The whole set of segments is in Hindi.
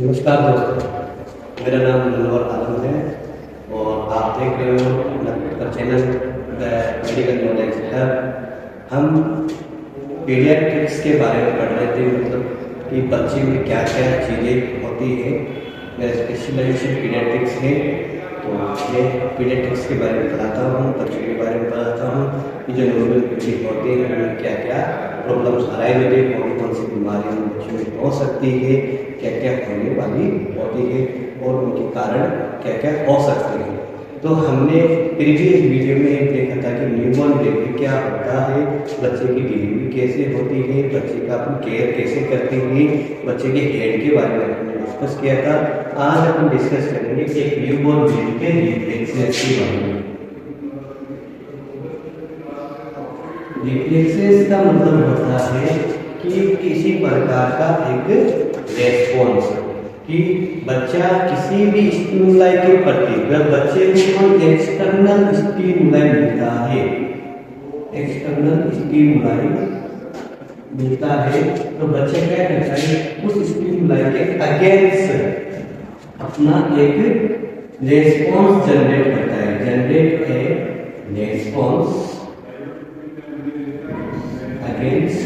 नमस्कार दोस्तों, मेरा नाम मनोहर आलम है और आप देख रहे हो अपना चैनल मेडिकल नॉलेज हब। हम पीडियाट्रिक्स के बारे में पढ़ रहे थे, मतलब कि बच्चे में क्या क्या चीज़ें होती हैं। मेरा स्पेशलाइजेशन पीडियाट्रिक्स है, तो मैं पीडियाट्रिक्स के बारे में पढ़ाता हूँ, बच्चों के बारे में पढ़ाता हूँ कि जो नॉर्मल बच्चे होते हैं उनमें क्या क्या प्रॉब्लम्स अराइव होते हैं, कौन कौन सी बीमारियाँ बच्चों में हो सकती है, क्या क्या होने वाली होती है और उनके कारण क्या क्या हो सकते हैं। तो हमने प्रीवियस वीडियो में देखा था कि न्यूबॉर्न बेबी क्या होता है, बच्चे की डिलीवरी कैसे होती है, बच्चे का अपन केयर कैसे करते हैं, बच्चे के हेड के बारे में हमने डिस्कस किया था। आज अपन डिस्कस करेंगे एक न्यूबॉर्न बेबी के रिफ्लेक्सेस के बारे में। रिफ्लेक्सेस का मतलब होता है कि किसी प्रकार का एक रेस्पॉन्स, कि बच्चा किसी भी स्टिमुलाई के प्रति, अगर बच्चे को कोई एक्सटर्नल स्टिमुलाई मिलता है, एक्सटर्नल स्टिमुलाई मिलता है तो बच्चा क्या करता है, उस स्टिमुलाई के अगेंस्ट अपना एक रेस्पॉन्स जनरेट करता है, generate a response against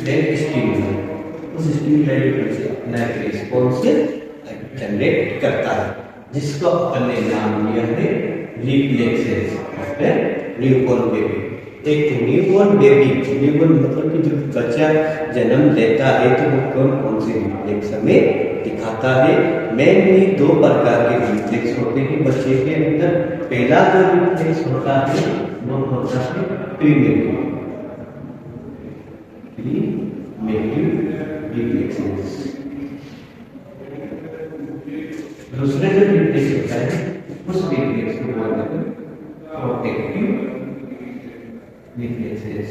that stimuli। उस स्टिमुलाई पर से अपना एक रिस्पॉन्स जनरेट करता है, जिसको अपन ने नाम दिया है reflexes of the newborn baby. एक न्यूबॉर्न बेबी, न्यूबॉर्न मतलब कि जब बच्चा जन्म लेता है तो वो कौन कौन से रिफ्लेक्स हमें दिखाता है। मेनली दो प्रकार के रिफ्लेक्स होते हैं बच्चे के अंदर। पहला जो रिफ्लेक्स होता है वो होता है प्रीमेटिव रिफ्लेक्सेस। दूसरा जो रिफ्लेक्स होता है उस रिफ्लेक्स को बोलते हैं प्रोटेक्टिव रिफ्लेक्सेस।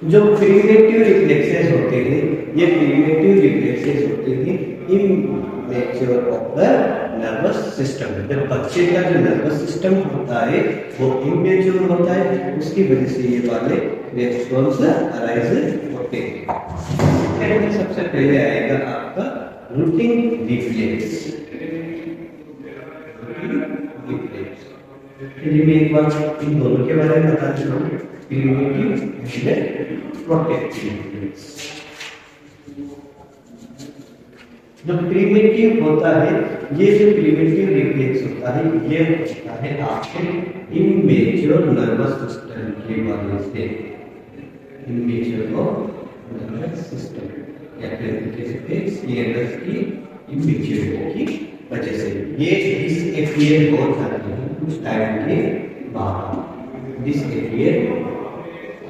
जो प्रीमेटिव रिफ्लेक्सेस होते हैं, ये प्रीमेटिव रिफ्लेक्सेस होते हैं immature of the nervous system. जब बच्चे का जो नर्वस सिस्टम होता है वो इमैच्योर होता है, उसकी वजह से ये वाले रिस्पॉन्स अराइज होते हैं। सबसे पहले आएगा आपका रूटिंग रिफ्लेक्स। मैं एक बार इन दोनों के बारे में बता देता हूँ, प्रीमेटिव एंड प्रोटेक्टिव रिफ्लेक्स। जो प्रीमेटिव होता है, ये जो प्रीमेटिव रिफ्लेक्स होता है ये होता है आपके इमैच्योर नर्वस सिस्टम की वजह से, इमैच्योर नर्वस सिस्टम या फिर सीएनएस की इमैच्योरिटी की वजह से ये डिसएपियर हो जाती है कुछ टाइम के बाद। Disappear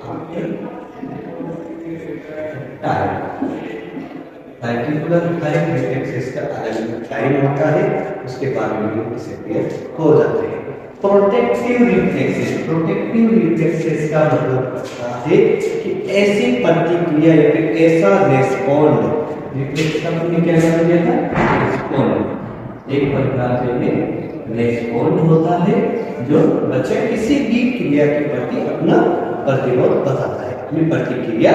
after time, particular time reflexes का अलग टाइम होता है, उसके बाद में डिसअपीयर हो जाते हैं। प्रोटेक्टिव रिफ्लेक्सेस, प्रोटेक्टिव रिफ्लेक्सेस का मतलब होता है कि ऐसी प्रतिक्रिया या फिर ऐसा रेस्पॉन्ड, रिफ्लेक्स का हमने क्या नाम दिया था, रेस्पॉन्ड। एक प्रकार से रेस्पॉन्ड होता है जो बच्चा किसी भी क्रिया के प्रति अपना प्रतिरोध बताता है, अपनी प्रतिक्रिया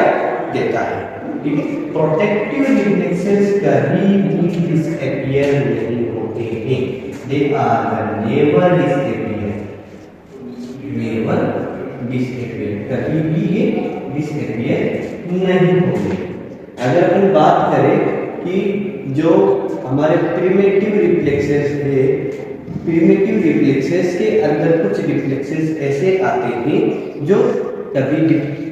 देता है। प्रोटेक्टिव रिफ्लेक्सेस कभी भी डिसअपीयर नहीं होते हैं, they are never disappear, never disappear, कभी भी ये डिसअपीयर नहीं होते। अगर अपन बात करें कि जो हमारे प्रिमिटिव रिफ्लेक्सेस है, प्रिमिटिव रिफ्लेक्सेस के अंदर कुछ रिफ्लेक्सेस ऐसे आते हैं जो कभी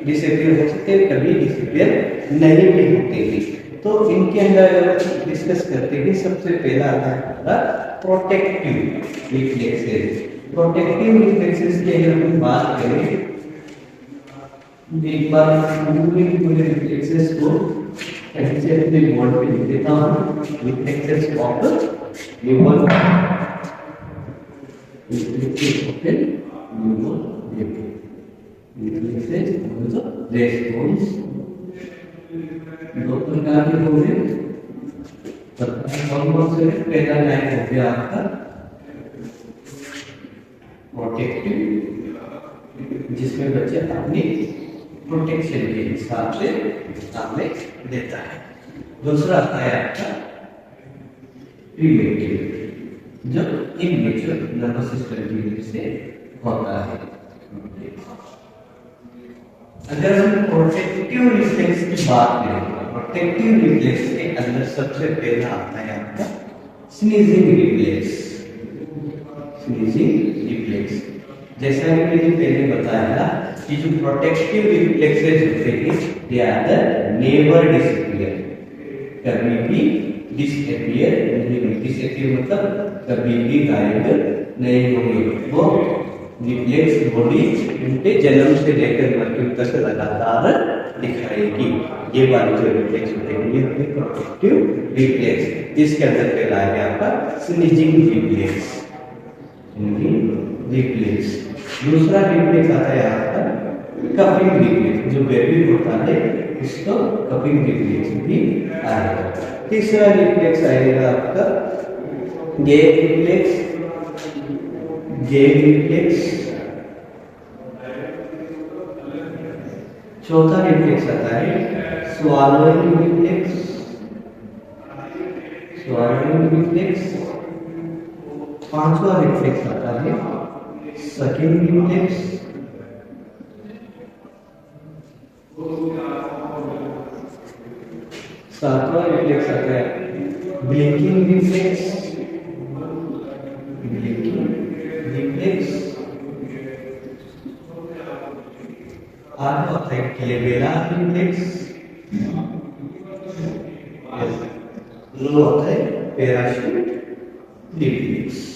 डिसअपीयर हो सकते हैं, कभी डिसअपीयर नहीं भी होते हैं। तो इनके अंदर अगर डिस्कस करते हैं, सबसे पहला आता है हमारा प्रोटेक्टिव रिफ्लेक्सेस। प्रोटेक्टिव रिफ्लेक्सेस की अगर हम बात करें, एक बार पूरे रिफ्लेक्सेस को ऐसे अपने बोर्ड पे लिख देता हूँ। रिफ्लेक्सेस ऑफ न्यूबॉर्न रेस्पॉन्स दो प्रकार के हो गए। कौन से? पहला टाइप हो गया आपका प्रोटेक्टिव, जिसमें बच्चे अपनी प्रोटेक्शन के हिसाब से हमें देता है। दूसरा आता है आपका प्रीमेच्योर, जो इमेच्योर नर्वस सिस्टम की वजह से होता है। अगर हम प्रोटेक्टिव रिफ्लेक्स की बात करें, प्रोटेक्टिव रिफ्लेक्स के अंदर सबसे पहला आता है आपका स्नीजिंग रिफ्लेक्स। स्नीजिंग रिफ्लेक्स, जैसा कि मैंने पहले बताया कि जो प्रोटेक्टिव रिफ्लेक्सेस होते हैं they are the never disappear, कभी भी डिसअपियर नहीं होंगे। डिसअपियर मतलब कभी भी गायब नहीं होंगे। वो रिफ्लेक्स बॉडी उनके जन्म से लेकर मृत्यु तक लगातार दिखाएगी। ये वाली जो रिफ्लेक्स होते हैं ये होते हैं प्रोटेक्टिव रिफ्लेक्स। इसके अंदर पहला है आपका स्नीजिंग रिफ्लेक्स। रिफ्लेक्स। दूसरा रिफ्लेक्स आता है आपका कपिंग रिफ्लेक्स, जो बेबी होता है इसको कपिंग रिफ्लेक्स भी आएगा। तीसरा रिफ्लेक्स आएगा आपका गैग रिफ्लेक्स। Gag reflex. चौथा रिफ्लेक्स आता है स्वॉलोइंग रिफ्लेक्स। Swallowing reflex. पांचवा रिफ्लेक्स आता है सकिंग रिफ्लेक्स। सातवां रिफ्लेक्स आता है ब्लिंकिंग रिफ्लेक्स। Blinking reflex. आठवां आता है क्लेवेलर रिफ्लेक्स। नौवां आता है पैराशूट रिफ्लेक्स।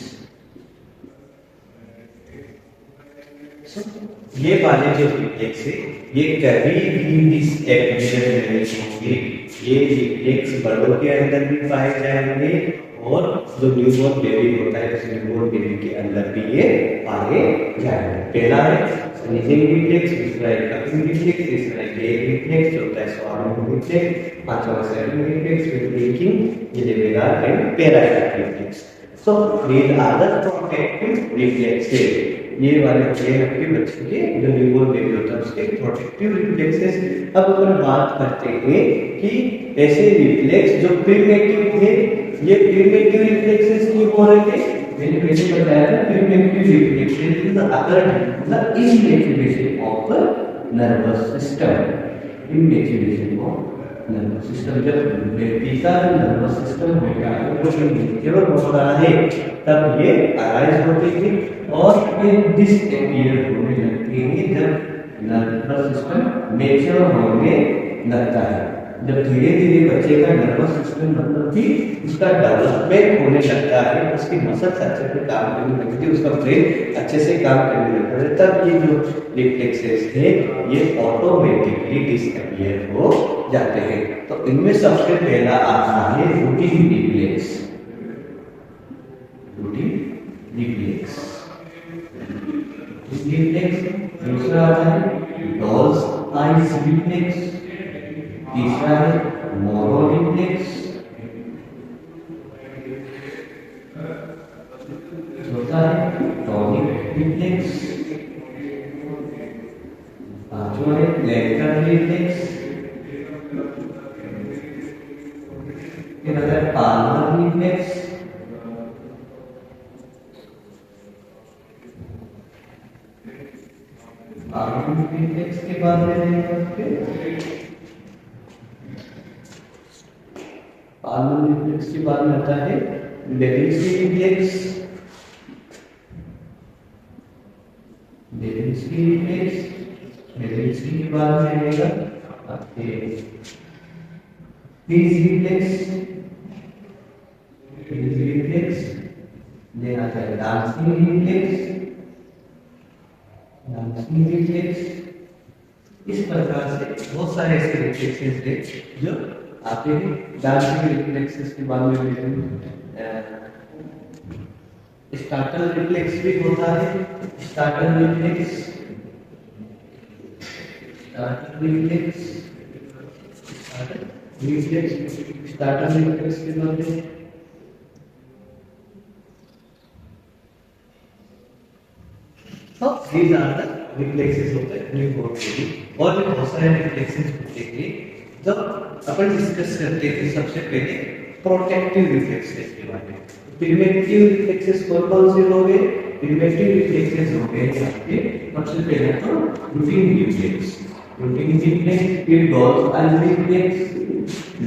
ये वाले जो रिफ्लेक्स है ये कभी भी डिसएक्टिवेट नहीं होंगे। ये रिफ्लेक्स बड़ों के अंदर भी पाए जाएंगे और जो न्यूबॉर्न बेबी होता है उस न्यूबॉर्न बेबी के अंदर भी ये पाए जाएंगे। पहला है स्नीजिंग रिफ्लेक्स, दूसरा है कपिंग रिफ्लेक्स, तीसरा है गैग रिफ्लेक्स, चौथा है स्वॉलोइंग रिफ्लेक्स, पांचवा है सकिंग रिफ्लेक्स, फिर blinking, glabellar and parachute reflex. So these are the protective reflexes. ये वाले होते हैं आपके बच्चे के जो न्यूबॉर्न बेबी होता है उसके प्रोटेक्टिव रिफ्लेक्सेस। अब अपन बात करते हैं कि ऐसे रिफ्लेक्स जो प्रीमेटिव थे, ये प्रीमेटिव रिफ्लेक्सेस क्यों हो रहे थे? मैंने पहले बताया था primitive reflexes is the occurred the immaturation of the nervous system. Immaturation of nervous system, जब व्यक्ति का नर्वस सिस्टम होता है वो मैच्योर हो रहा है तब ये अराइज होती थी और ये डिसअपियर होने लगती है जब नर्वस सिस्टम मैच्योर होने लगता है। जब धीरे धीरे बच्चे का नर्वस सिस्टम मतलब कि उसका डेवलपमेंट होने लगता है, उसकी मसल्स अच्छे से काम करने लगती है, उसका ब्रेन अच्छे से काम करने लगता है, तब ये जो रिफ्लेक्सेस है ये ऑटोमेटिकली डिसअपियर हो जाते हैं। तो इनमें सबसे पहला आता है routine reflex. Routine reflex. Reflex. दूसरा आता है डॉल्स आइज रिफ्लेक्स। तीसरा है मोरो रिफ्लेक्स। चौथा है टॉनिक रिफ्लेक्स। पांचवा है लैंटर्न रिफ्लेक्स। फिर आता है पाल्मर रिफ्लेक्स। पाल्मर रिफ्लेक्स के बाद में पाल्मर रिफ्लेक्स के बाद में आता है लेविन्स्की रिफ्लेक्स। लेविन्स्की रिफ्लेक्स। लेविन्स्की के बाद में आएगा आपके पीज रिफ्लेक्स। पीज रिफ्लेक्स। देन आता है डांसिंग रिफ्लेक्स। Dancing reflex. इस प्रकार से बहुत सारे ऐसे रिफ्लेक्सेस हैं जो आते हैं। डांसिंग रिफ्लेक्सेस के बाद में स्टार्टल रिफ्लेक्स भी होता है। Startle reflex. Startle reflex. Reflex. Startle reflex के बाद में so these are the reflexes होते हैं न्यूबॉर्न बेबी, और भी बहुत सारे रिफ्लेक्सेस होते हैं। जब अपन डिस्कस करते हैं सबसे पहले प्रोटेक्टिव रिफ्लेक्सेस के बारे में। प्रिवेंटिव रिफ्लेक्सेस कौन से हो गए? प्रिवेंटिव रिफ्लेक्सेस हो गए आपके सबसे पहले तो रूटीन रिफ्लेक्स, रूटीन रिफ्लेक्स, फिर डॉल्फाइन रिफ्लेक्स,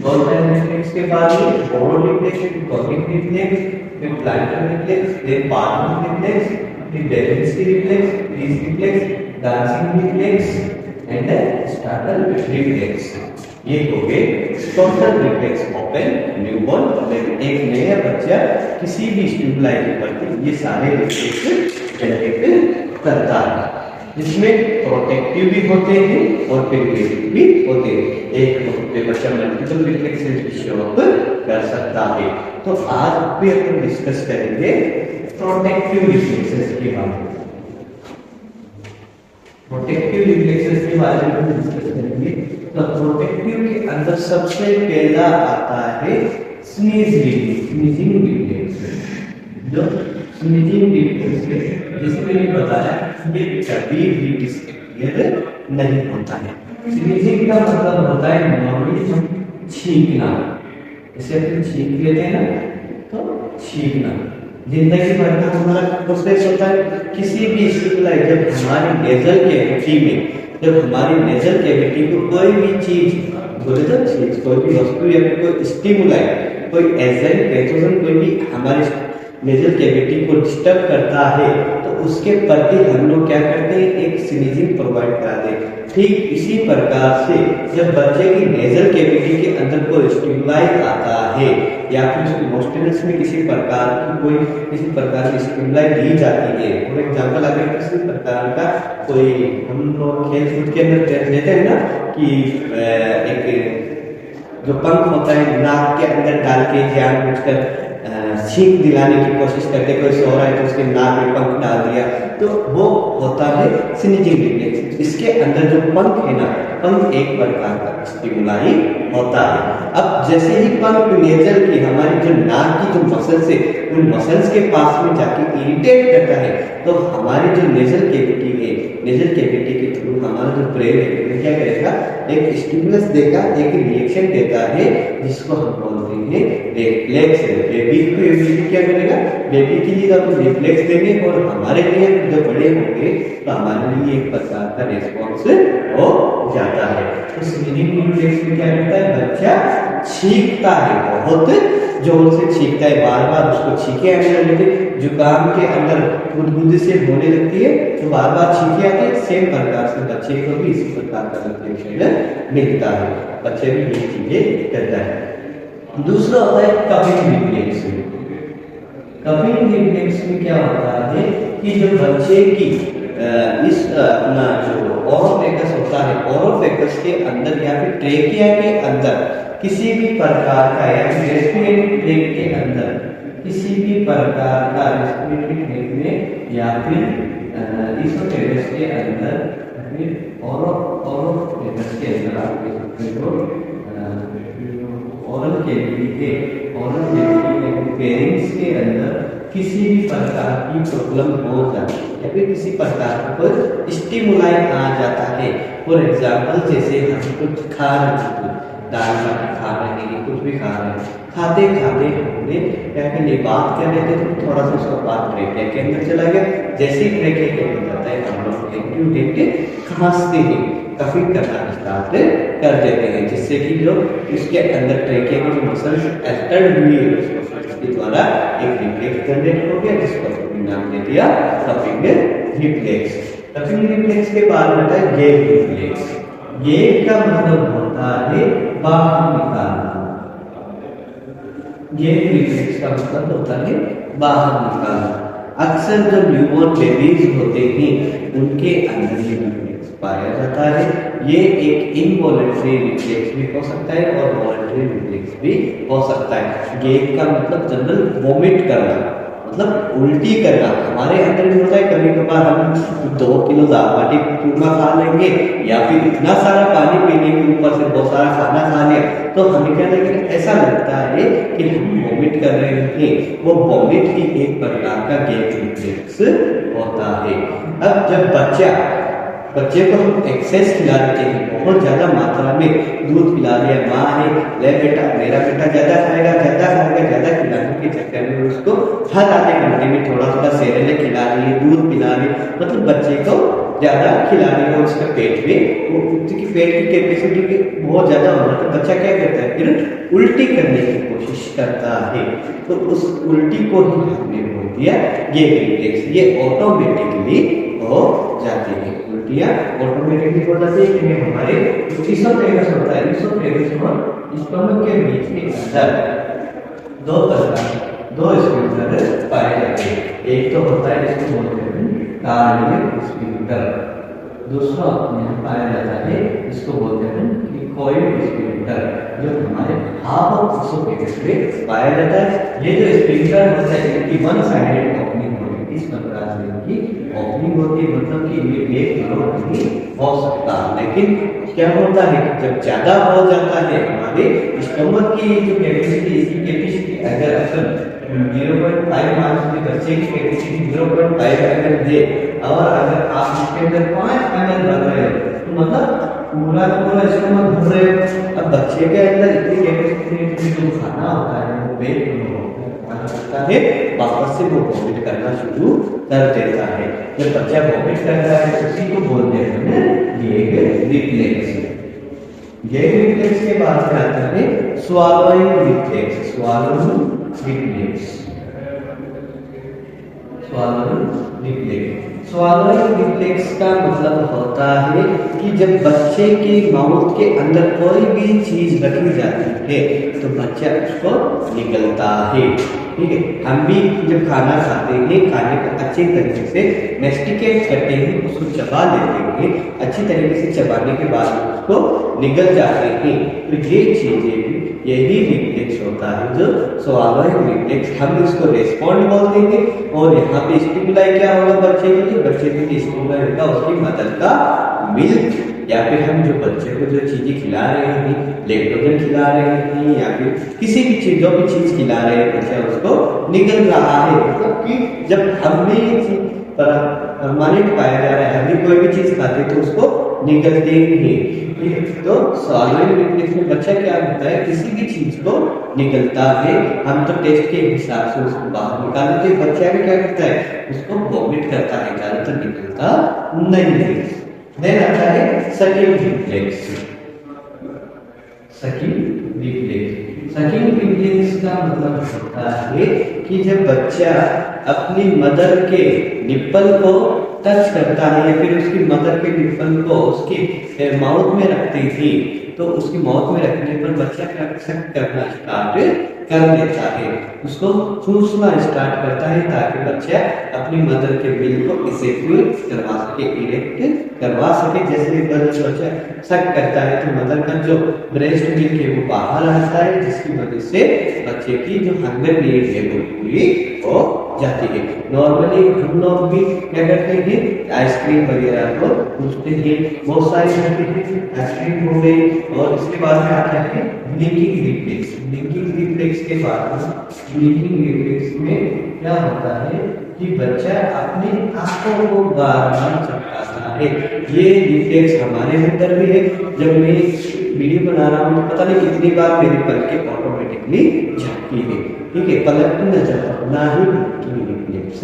डॉल्फाइन रिफ्लेक्स के बाद में फोरो रिफ्लेक्स, कॉर्निक रिफ्लेक्स, फिर प्लांटर रिफ्लेक्स, फिर पार्टनर रिफ्लेक्स, फिर devil's reflex, freeze reflex, dancing reflex and starter reflex. ये हो गए टोटल रिफ्लेक्स ओपन न्यूबॉर्न। एक नया बच्चा किसी भी स्टिमुलाई के प्रति ये सारे रिफ्लेक्स जनरेट करता है, जिसमें प्रोटेक्टिव भी होते हैं और प्रिवेंटिव भी होते हैं। एक बच्चा मल्टीपल रिफ्लेक्सेस भी शो अप कर सकता है। तो आज भी अपन डिस्कस करेंगे प्रोटेक्टिव रिफ्लेक्सेस के बारे में। प्रोटेक्टिव रिफ्लेक्सेस के बारे में डिस्कस करेंगे। तो प्रोटेक्टिव के अंदर सबसे पहला आता है स्नीजिंग रिफ्लेक्स। जो स्नीजिंग रिफ्लेक्स है, जैसे मैंने बताया, ये कभी भी डिस्क्रिमिनेट नहीं होता है। स्नीजिंग का मतलब होता है नॉर्मली छींकना। जैसे अपन छींक लेते हैं ना, तो छींकना जिंदगी भर का हमारा प्रोसेस होता है। किसी भी स्टिमुलाई, जब हमारी नेजल कैविटी में, जब हमारी नेजल कैविटी को कोई भी चीज बोले तो चीज, कोई भी वस्तु या फिर कोई स्टिमुलाई, कोई एजेंट पैथोजन कोई भी हमारे नेजल कैविटी को डिस्टर्ब करता है, तो उसके प्रति हम लोग क्या करते हैं? एक स्नीजिंग प्रोवाइड कराते हैं। ठीक इसी प्रकार से जब बच्चे की नेजल कैविटी के अंदर कोई स्टिमुलाई आता है या फिर उसकी नोस्ट्रिल्स में किसी प्रकार की स्टिमुलाई दी जाती है, फॉर एग्जांपल अगर किसी प्रकार का कोई, हम लोग खेल कूद के अंदर देते हैं ना कि एक जो पंख होता है नाक के अंदर डाल के जानबूझकर छींक दिलाने की कोशिश करते, कोई सो रहा है तो उसके नाक में पंख डाल दिया, तो वो होता है स्नीजिंग रिफ्लेक्स। इसके अंदर जो पंख है ना, पंख एक प्रकार का स्टिमुलाई होता है। अब जैसे ही पंख नेजल की, हमारी जो नाक की जो मसल्स है, उन मसल्स के पास में जाके इरिटेट करता है, तो हमारी जो नेजल कैविटी है, नेजल कैविटी के थ्रू हमारा जो ब्रेन है क्या करेगा? एक स्टिमुलस देगा, एक रिएक्शन देता है, जिसको हम बोलते हैं रिफ्लेक्स। बेबी को क्या करेगा? बेबी के लिए हम रिफ्लेक्स देंगे और हमारे लिए जब बड़े होंगे तो हमारे लिए एक प्रकार का रिस्पॉन्स हो जाता है। तो स्नीजिंग रिफ्लेक्स में क्या करता है? बच्चा छींकता है, बहुत जोर से छींकता है, बार बार उसको छींके आने लगती है। जुकाम के अंदर गुदगुदी से होने लगती है तो बार बार छींके आते हैं। सेम प्रकार से बच्चे को भी इसी प्रकार का रिफ्लेक्स मिलता है, बच्चे भी ये चीजें करता है। दूसरा होता है कपिंग रिफ्लेक्स। कपिंग रिफ्लेक्स में क्या होता है कि जो बच्चे की इस अपना जो ओरोफेकस होता है, ओरोफेकस के अंदर या फिर ट्रेकिया के अंदर किसी भी प्रकार का, या फिर रेस्पिरेटरी ट्रैक्ट के अंदर किसी भी प्रकार का, रेस्पिरेटरी ट्रैक्ट में या फिर इसोफेगस के अंदर, फिर ओरोफेगस के अंदर आप देख सकते हो ओरल कैविटी के, ओरल कैविटी फेरिंग्स के अंदर किसी भी प्रकार की प्रॉब्लम हो जाती है या फिर किसी प्रकार का कोई स्टिमुलाई आ जाता है। फॉर एग्जाम्पल जैसे हम कुछ खा रहे हैं, दाल बाटी खा रहे हैं, कुछ भी खा रहे हैं, खाते खाते हमने क्या कहते बात कर रहे थे तो थोड़ा सा उसका बात ट्रेकिया के अंदर चला गया। जैसे ही ट्रेकिया के अंदर जाता है हम लोग खांसते हैं, कफिंग करना स्टार्ट कर देते हैं, जिससे कि जो उसके अंदर ट्रेकिया की जो मसल्स एल्टर्ड हुई है उसके द्वारा एक रिफ्लेक्स जनरेट हो गया, जिसको हमने नाम दे दिया कपिंग रिफ्लेक्स। कपिंग रिफ्लेक्स के बाद आता है गैग रिफ्लेक्स। गैग का मतलब होता है बाहर निकालना। गैग रिफ्लेक्स का मतलब होता है बाहर निकालना। अक्सर जो न्यूबॉर्न बेबीज होते हैं उनके अंदर ये रिफ्लेक्स पाया जाता है। ये एक इनवॉलंटरी रिफ्लेक्स भी हो सकता है और वॉलंटरी रिफ्लेक्स भी हो सकता है। गैग का मतलब जनरल वोमिट करना, मतलब उल्टी करना। हमारे अंदर भी होता है, कभी कभार हम 2 किलो दाल बाटी चूरमा खा लेंगे या फिर इतना सारा पानी पीने के ऊपर से बहुत सारा खाना खा लिया तो हमें क्या लगेगा, ऐसा लगता है कि हम वोमिट कर रहे हैं। वो वोमिट ही एक प्रकार का गैग रिफ्लेक्स होता है। अब जब बच्चा बच्चे को हम एक्सेस खिला देते हैं, बहुत ज्यादा मात्रा में दूध पिला दिया, माँ है ले बेटा मेरा बेटा ज्यादा खाएगा ज्यादा खिलाने के चक्कर में उसको हर आधे घंटे में थोड़ा थोड़ा सेरेलेक खिला रही है, दूध पिला रही है, मतलब बच्चे को ज्यादा खिलाने को उसका पेट में वो की पेट की कैपेसिटी बहुत ज्यादा हो रहा है, तो बच्चा क्या करता है फिर उल्टी करने की कोशिश करता है। तो उस उल्टी को ही हमने बोल दिया ये रिफ्लेक्स, ये ऑटोमेटिकली हो जाती है, उल्टियाँ ऑटोमेटिकली हो जाती है क्योंकि हमारे इसोफेगस होता है, इसोफेगस और स्टमक के बीच में अंदर दो स्फिंक्टर पाए जाते हैं। एक तो होता है इसको बोलते हैं कार्डियक स्फिंक्टर, दूसरा यहाँ पाया जाता है इसको बोलते हैं इकोइड स्फिंक्टर, जो हमारे हाफ ऑफ इसोफेगस में पाया जाता है। ये जो स्फिंक्टर होता है इसकी वन साइडेड ओपनिंग होती है, इस प्रकार से इनकी ओपनिंग होती है, मतलब कि ये एक लोग नहीं हो सकता। लेकिन क्या होता है जब ज्यादा हो जाता है हमारे स्टमक की जो कैपेसिटी, इसकी कैपेसिटी अगर 0.5 मार्क्स के बच्चे की कैपेसिटी 0.5 अगर दे और अगर आप इसके अंदर 5 ml भर रहे हो तो मतलब पूरा का पूरा स्टमक भर रहे हो। अब बच्चे के अंदर इतनी कैपेसिटी जो खाना होता है वो पेट में होता है, वापस से वो वॉमिट करना शुरू कर देता है। जब बच्चा वॉमिट करता है उसी को बोलते हैं गेग रिफ्लेक्स। गेग रिफ्लेक्स के बाद में आता है swallowing reflex, swallowing reflex, swallowing reflex. Swallowing reflex का मतलब होता है कि जब बच्चे के माउथ के अंदर कोई भी चीज रखी जाती है तो बच्चा उसको निगलता है, ठीक है। हम भी जब खाना खाते हैं खाने को अच्छे तरीके से मेस्टिकेट करते हैं, उसको चबा लेते हैं, अच्छी तरीके से चबाने के बाद उसको निगल जाते हैं, तो ये चीजें भी यही रिफ्लेक्स होता है जो स्वॉलोइंग रिफ्लेक्स, हम इसको रेस्पॉन्ड बोल देंगे। और यहाँ पे स्टिमुलाई क्या होगा बच्चे के लिए, बच्चे के लिए स्टिमुलाई होगा उसकी मदर का मिल्क, या फिर हम जो बच्चे को जो चीजें खिला रहे हैं, लैक्टोजन खिला रहे हैं या फिर किसी भी चीज जो भी चीज खिला रहे हैं बच्चा उसको निगल रहा है, मतलब कि जब हम भी ये चीज परमानेंट पाया जा रहा है, हम भी कोई भी चीज खाते तो उसको निगलते ही, ठीक है। तो स्वॉलोइंग रिफ्लेक्स में बच्चा क्या होता है किसी भी चीज को निगलता है, हम तो टेस्ट के हिसाब से उसको बाहर निकाल देते हैं, बच्चा भी क्या करता है उसको वॉमिट करता है, ज्यादातर निकलता नहीं है। देन आता है sucking reflex, sucking reflex. Sucking reflex का मतलब होता है कि जब बच्चा अपनी मदर के निप्पल को टच करता है या फिर उसकी मदर के निप्पल को उसकी माउथ में रखती थी तो उसकी माउथ में रखने पर बच्चा क्या करना स्टार्ट कर देता है, उसको चूसना स्टार्ट करता है ताकि बच्चा अपनी मदर के बिल को इफेक्टिव करवा सके, इरेक्ट करवा सके। जैसे बच्चा सक करता है तो मदर का जो ब्रेस्ट मिल्क है वो बाहर आता है, जिसकी वजह से बच्चे की जो हंगर नीड है वो पूरी हो जाती है। नॉर्मली हम लोग भी क्या करते हैं आइसक्रीम वगैरह को पूछते हैं, बहुत सारी आइसक्रीम हो गई और इसके बाद में आता है ब्लिंकिंग रिफ्लेक्स। ब्लिंकिंग रिफ्लेक्स के बाद ब्लिंकिंग रिफ्लेक्स में क्या होता है कि बच्चा अपनी आंखों को बार-बार झपकाता है। ये रिफ्लेक्स हमारे अंदर भी है, जब मैं वीडियो बना रहा हूँ पता नहीं कितनी बार मेरी पलकें ऑटोमेटिकली झपकी है, ठीक है। पलक न झपकना ही रिफ्लेक्स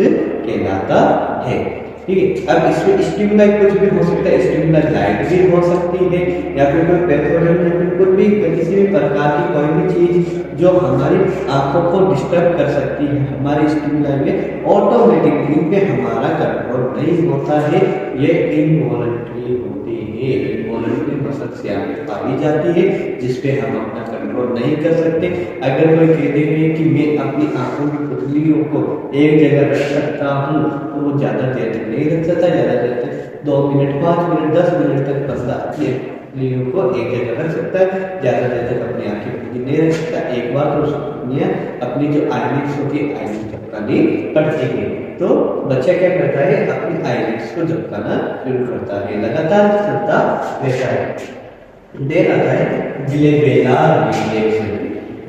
कहलाता है, ठीक है। अब इसमें स्टिमुलाई कुछ भी हो सकता है, स्टिमुलाई लाइट भी हो सकती है या फिर कोई पैथोजन या फिर कोई भी किसी भी प्रकार की कोई भी चीज जो हमारी आंखों को डिस्टर्ब कर सकती है, हमारी स्टिमुलाई में ऑटोमेटिकली पे हमारा कंट्रोल नहीं होता है, ये इनवॉलंटरी होती है, इनवॉलंटरी मसल से आगे पाई जाती है जिसपे हम अपना कंट्रोल नहीं कर सकते। अगर कोई कहते हैं कि मैं अपनी आंखों की पुतलियों को एक जगह रख सकता हूँ तो वो ज्यादा देर तक नहीं रख सकता, ज्यादा देर तक 2 मिनट 5 मिनट 10 मिनट तक बंदा पुतलियों को एक जगह रख सकता है, ज्यादा देर तक अपनी आंखें नहीं रख सकता। एक बार तो उसको अपनी जो आईलिड्स होती है आईलिड्स झपकानी पड़ती है, तो बच्चा क्या करता है अपनी आईलिड्स को झपकाना शुरू करता है, लगातार करता रहता है। देर आता है ग्लेबेलार रिफ्लेक्स।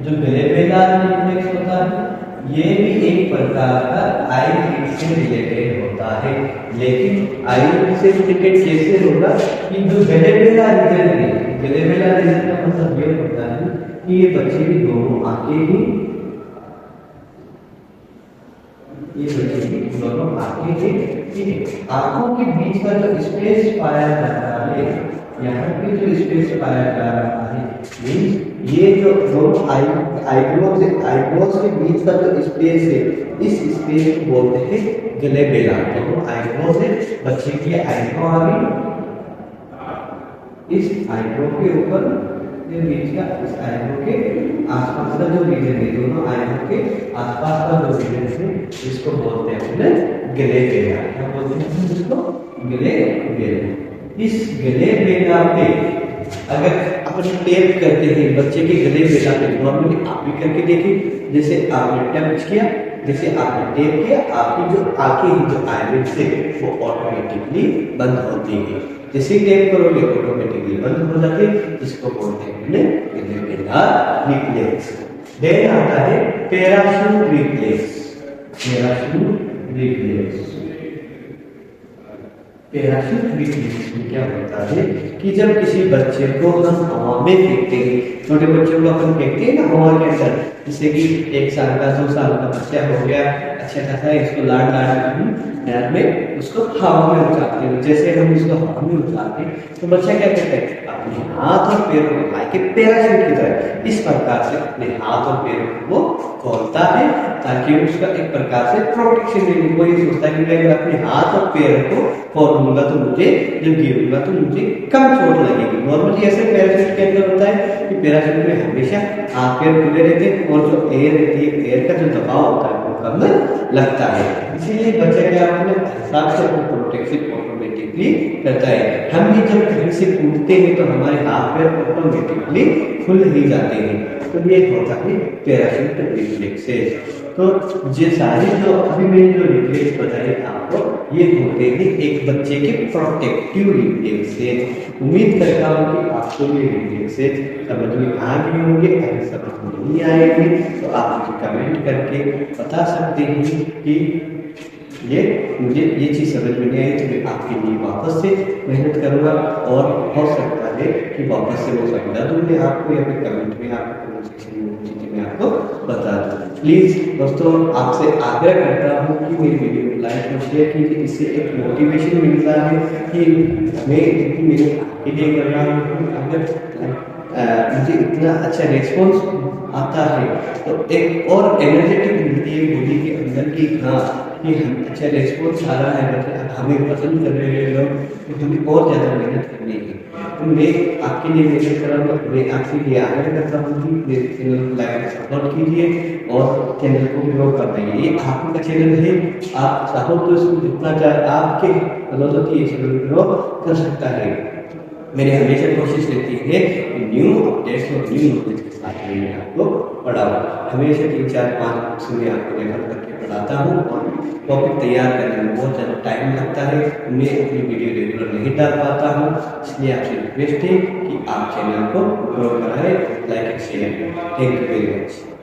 जो ग्लेबेलार रिफ्लेक्स होता है ये भी एक प्रकार का आई रीड से रिलेटेड होता है, लेकिन आई रीड से रिलेटेड कैसे होगा कि जो गलेबेला रीजन है, गलेबेला रीजन का मतलब ये होता है कि ये बच्चे भी दोनों आके ही, ये बच्चे भी दोनों आके ही, ठीक है, आंखों के बीच का जो स्पेस पाया जाता है, यहाँ पे जो स्पेस पाया जा रहा है, मीन्स ये जो दोनों आईब्रोज के बीच का जो स्पेस है, इस स्पेस को बोलते हैं गलेबेला। दोनों आईब्रोज है, बच्चे की आईब्रो आ गई, इस आईब्रो के ऊपर बीच का, इस आईब्रो के आसपास का जो रीजन है, दोनों आईब्रो के आसपास का जो रीजन है, इसको बोलते हैं गलेबेला। क्या बोलते हैं इसको? गलेबेला। इस गलेबेला पे अगर अपन टेप करते हैं बच्चे के गलेबेला पे, नॉर्मली आप भी करके देखिए, जैसे आपने टच किया, जैसे आपने टेप किया, आपकी जो आंखें ही जो आईलिड्स है वो ऑटोमेटिकली बंद होती है। जैसे टेप करोगे ऑटोमेटिकली बंद हो जाते हैं, इसको बोलते हैं गलेबेला रिफ्लेक्स। देन आता है parachute reflex. Parachute reflex, parachute reflex में क्या होता है कि जब किसी बच्चे को हम हवा में फेंकते हैं, छोटे बच्चों को अपन फेंकते हैं ना हवा के अंदर, जैसे कि 1 साल का 2 साल का बच्चा हो गया, अच्छा खासा है, इसको लाड में उसको हवा में उछालते हैं। जैसे हम इसको हवा में उछालते हैं तो बच्चा क्या करता है, अपने हाथ और पैरों को हिला के पैराशूट की तरह इस प्रकार से अपने हाथ और पैरों को वो खोलता है, ताकि उसका एक प्रकार से प्रोटेक्शन मिले। वो ये सोचता है कि मैं अगर अपने हाथ और पैरों को खोलूंगा तो मुझे, जब गिरूंगा तो मुझे कम चोट लगेगी। नॉर्मली ऐसे पैराशूट के अंदर होता है कि पैराशूट में हमेशा हाथ पैर खुले रहते हैं और जो एयर रहती है, एयर का जो दबाव होता है वो कम लगता है। इसीलिए बच्चा क्या अपने हिसाब से अपनी प्रोटेक्शन ऑटोमेटिकली करता है। हम भी जब कहीं से कूदते हैं तो हमारे हाथ पैर ऑटोमेटिकली खुल ही जाते हैं। तो ये होता है पैराशूट रिफ्लेक्सेस। तो ये सारी जो अभी मैंने जो रिफ्लेक्स बताए आपको, ये होते हैं एक बच्चे के प्रोटेक्टिव रिफ्लेक्सेस। उम्मीद करता हूँ कि आपको ये रिफ्लेक्सेस समझ में आ गए होंगे। अगर समझ में नहीं आएंगे तो आप मुझे कमेंट करके बता सकते हैं कि मुझे ये चीज़ समझ में नहीं आई, तो मैं आपके लिए वापस से मेहनत करूँगा और हो सकता है कि वापस से वो समझा दूँ मैं आपको, या फिर कमेंट में आपको कमेंट सेक्शन में चीज़ें मैं आपको बता दूँ। प्लीज़ दोस्तों, आपसे आग्रह करता हूँ कि मेरी वीडियो को लाइक और शेयर कीजिए। इससे एक मोटिवेशन मिलता है कि मैं मेरे आपके लिए कर रहा हूँ। अगर मुझे इतना अच्छा रिस्पॉन्स आता है तो एक और एनर्जेटिक मिलती है बॉडी के अंदर की, हाँ कि हम अच्छा रिस्पॉन्स आ रहा है, मतलब हमें पसंद कर रहे हैं लोग, तो हमें और ज़्यादा मेहनत करनी है। तो मैं आपके लिए मेहनत कर रहा हूँ। मैं आपके लिए आग्रह करता हूँ कि मेरे चैनल को लाइक सपोर्ट कीजिए और चैनल को ग्रो करवाइए। ये आपका चैनल है, आप चाहो तो इसको जितना चाहे आपके बदौलत ये चैनल ग्रो कर सकता है। मेरी हमेशा कोशिश रहती है कि न्यू अपडेट्स और न्यू नॉलेज के साथ मैं आपको पढ़ाऊँ। हमेशा 3-4-5 बुक्स में आपको रेफर करके पढ़ाता हूँ और टॉपिक तैयार करने में बहुत ज़्यादा टाइम लगता है। मैं अपनी वीडियो रेगुलर नहीं डाल पाता हूँ, इसलिए आपसे रिक्वेस्ट है कि आप चैनल को ग्रो कराएं, लाइक एंड शेयर करें। Thank you very much.